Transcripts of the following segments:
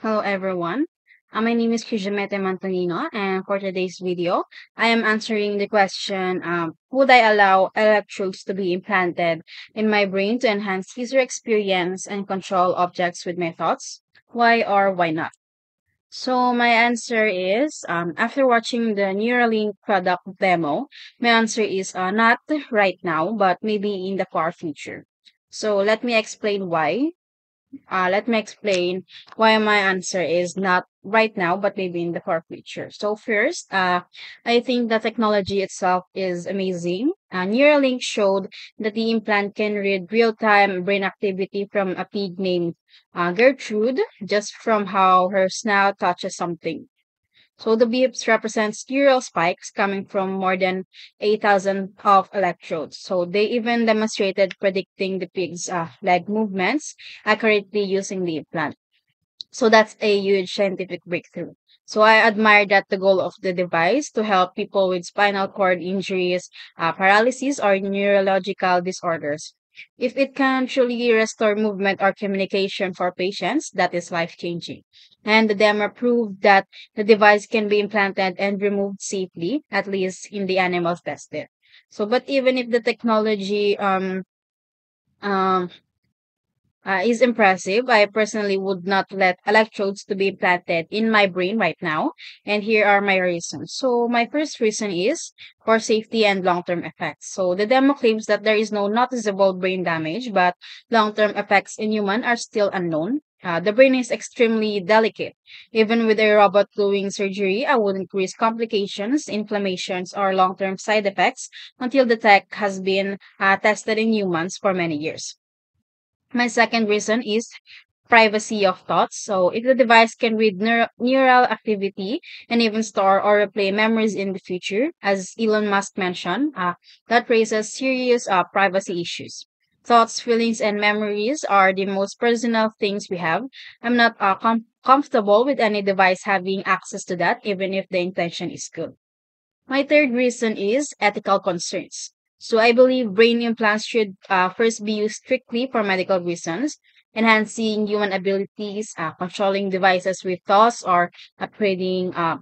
Hello everyone. My name is Kijamete Mantonino, and for today's video, I am answering the question, would I allow electrodes to be implanted in my brain to enhance user experience and control objects with my thoughts? Why or why not? So my answer is, after watching the Neuralink product demo, my answer is not right now, but maybe in the far future. So let me explain why my answer is not right now, but maybe in the far future. So first, I think the technology itself is amazing. Neuralink showed that the implant can read real-time brain activity from a pig named Gertrude just from how her snout touches something. So the beeps represents neural spikes coming from more than 8,000 of electrodes. So they even demonstrated predicting the pig's leg movements accurately using the implant. So that's a huge scientific breakthrough. So I admire that the goal of the device to help people with spinal cord injuries, paralysis, or neurological disorders. If it can truly restore movement or communication for patients, that is life changing. And the demo proved that the device can be implanted and removed safely, at least in the animals tested. So, but even if the technology um, is impressive. I personally would not let electrodes to be implanted in my brain right now. And here are my reasons. So my first reason is for safety and long-term effects. So the demo claims that there is no noticeable brain damage, but long-term effects in human are still unknown. The brain is extremely delicate. Even with a robot doing surgery, I wouldn't risk complications, inflammations, or long-term side effects until the tech has been tested in humans for many years. My second reason is privacy of thoughts. So if the device can read neural activity and even store or replay memories in the future, as Elon Musk mentioned, that raises serious privacy issues. Thoughts, feelings, and memories are the most personal things we have. I'm not comfortable with any device having access to that, even if the intention is good. My third reason is ethical concerns. So I believe brain implants should first be used strictly for medical reasons, enhancing human abilities, controlling devices with thoughts, or upgrading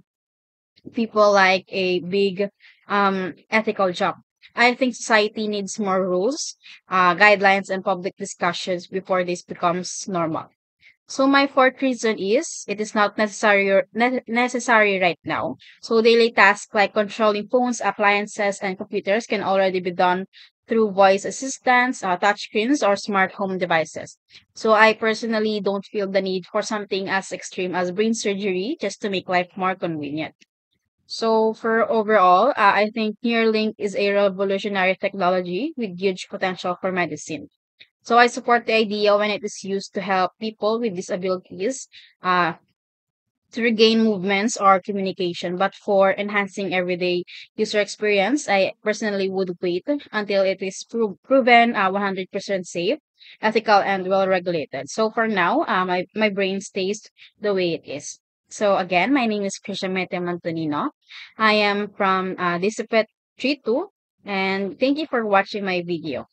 people like a big ethical job. I think society needs more rules, guidelines, and public discussions before this becomes normal. So my fourth reason is it is not necessary right now. So daily tasks like controlling phones, appliances, and computers can already be done through voice assistants, touchscreens, or smart home devices. So I personally don't feel the need for something as extreme as brain surgery just to make life more convenient. So for overall, I think Neuralink is a revolutionary technology with huge potential for medicine. So I support the idea when it is used to help people with disabilities uh, to regain movements or communication. But for enhancing everyday user experience, I personally would wait until it is proven 100% safe, ethical, and well regulated. So for now, my brain stays the way it is. So again, my name is Krisha Mete Mantonino. I am from Disipet 32, and thank you for watching my video.